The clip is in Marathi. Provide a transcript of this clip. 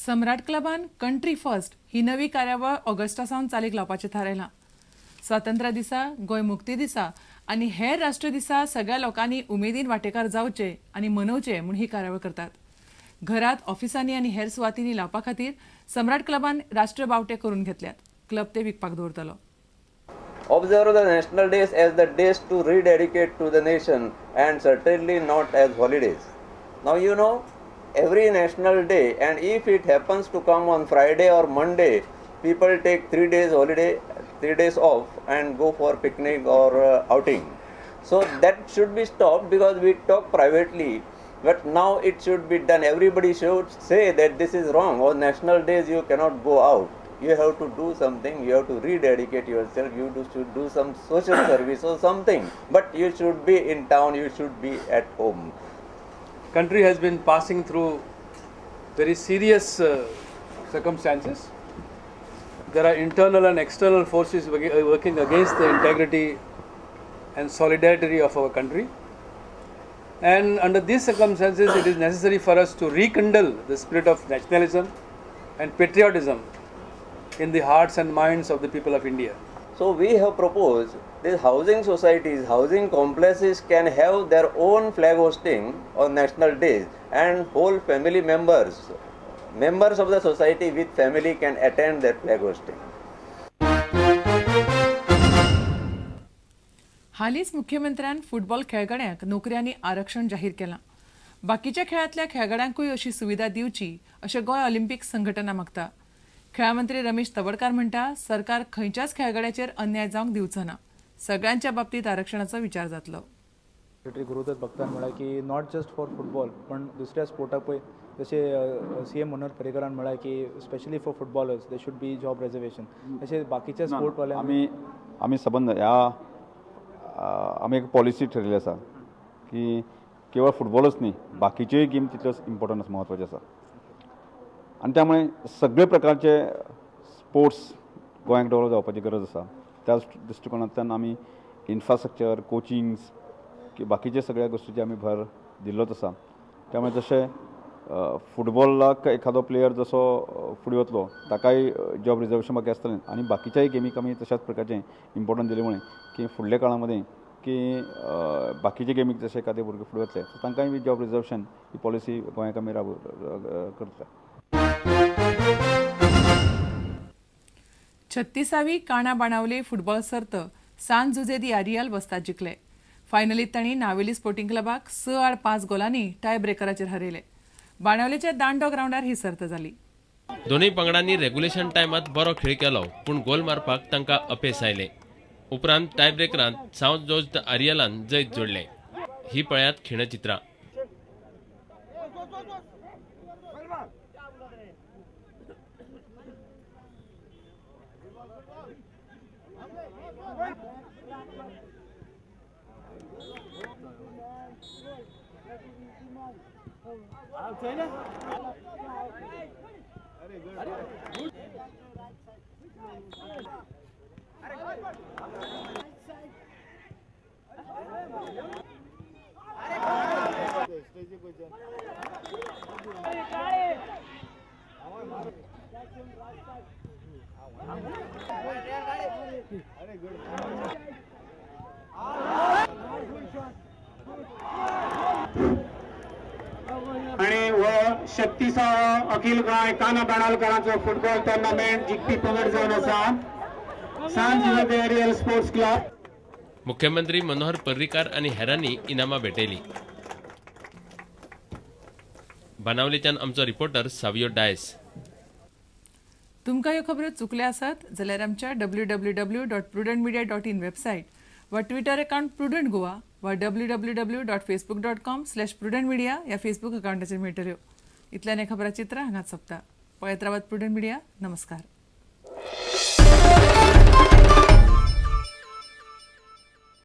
सम्राट क्लबान कंट्री फर्स्ट ही नवी कार्यावळ ऑगस्टासावन चालीक लावपाचें थारायलां. स्वातंत्र्य दिसा, गोंय मुक्ती दिसा आनी हेर राष्ट्र दिसा सगळ्या लोकांनी उमेदीन वांटेकार जावचे आनी मनोवचे म्हूण ही कार्यावळ करतात. घरात, ऑफिसांनी आनी हेर सुवातींनी लावपा खातीर सम्राट क्लबान राष्ट्रीय बावटे करून घेतल्यात. क्लब ते विकपाक दवरतलो. Observe the national days as the days to rededicate to the nation and certainly not as holidays. Now you know, every national day, and if it happens to come on Friday or Monday, people take 3 days holiday, 3 days off and go for picnic or outing. So that should be stopped because we talk privately, but now it should be done. Everybody should say that this is wrong. On national days you cannot go out. You have to do something, you have to rededicate yourself, should do some social service or something, but you should be in town, you should be at home. Country has been passing through very serious circumstances. There are internal and external forces working against the integrity and solidarity of our country. And under these circumstances, it is necessary for us to rekindle the spirit of nationalism and patriotism in the hearts and minds of the people of India. So we have proposed these housing societies, housing complexes can have their own flag hosting on national days, and whole family members of the society with family can attend that flag hosting. हालींच मुख्यमंत्र्यान फुटबॉल खेळगड्यांक नोकऱ्यांनी आरक्षण जाहीर केलां. बाकीच्या खेळांतल्या खेळगड्यांकूय अशी सुविधा दिवची अशें गोंय ऑलिंपिक संघटना मागता. खेळ मंत्री रमेश तवडकार म्हणटा, सरकार खंयच्याच खेळगड्याचेर अन्याय जावंक दिवचो ना. सगळ्यांच्या बाबतीत आरक्षणाचो विचार जातलो. सेक्रेटरी गुरुदत्त भक्तान म्हळां की नॉट जस्ट फॉर फुटबॉल पण दुसऱ्या स्पोर्टाक पळय जशे CM मनोहर पर्रीकरान म्हळां की specially for footballers they should be job reservation अशे बाकीचे स्पोर्ट वाले आमी संबंध आमी एक पॉलिसी ठरयली आसा की केवळ फुटबॉलच न्ही बाकीच्योय गेम तितल्योच इम्पॉर्टंट म्हत्वाचे आसा आनी त्यामुळे सगळे प्रकारचे स्पोर्ट्स गोंयांत डेवलप जावपाची गरज आसा. त्याच दृश्टिकोनांतल्यान आमी इन्फ्रास्ट्रक्चर कोचिंग्स की बाकीचे सगळ्या गोश्टींची आमी भर दिल्लोच आसा. त्यामुळे जशे फुटबॉलाक एखादो प्लेयर जसो फुडें वतलो ताकाय जॉब रिजर्वेशन बाकी आसतलें आनी बाकीच्याय गेमीक आमी तशाच प्रकारचें इम्पॉर्टंट दिले म्हण की फुडल्या काळामध्ये की बाकीचे गेमीक जशे एखादे भुरगे फुडें वतले तांकांय बी जॉब रिजर्वेशन ही पॉलिसी गोंयांत आमी करतले. 36वी काणा बाणावले फुटबॉल सर्त सान जुजे दी आरियल वस्ताद जिखले. फायनलीत तांणी नावेली स्पोर्टिंग क्लबाक 6-5 गोलांनी टाय ब्रेकराचेर हरयले. बाणावलेच्या दांडो ग्राउंडार ही सर्त जाली. दोनूय पंगडांनी रेग्युलेशन टायमात बरो खेळ केलो पूण गोल मारपाक तांकां अपेस आयले. उपरांत टाय ब्रेकरांत सावंत जॉर्ज आरियलान जैत जोडले. ही पळयात खिणचित्रां. आणि व 36वा अखिल गोंय काना बाणावलेकारांचो फुटबॉल टुर्नामेंट जिखपी पंगड जावन आसा सान जुजे एरियल स्पोर्ट्स क्लब. मुख्यमंत्री मनोहर पर्रीकार आनी हेरांनी इनामां भेटयलीं. बाणावलेच्यान आमचो रिपोर्टर सावियो डायस. तुमकां ह्यो खबरो चुकल्या आसात जाल्यार आमच्या www.prudentmedia.in वेबसायट वा ट्विटर अकाउंट प्रुडंट गोवा वा www.facebook.com/prudentmedia ह्या फेसबूक अकाउंटाचेर मेळटल्यो. इतल्यान हे खबरां चित्रां हांगाच सोंपता. पळयत रावात प्रुडंट मिडिया. नमस्कार.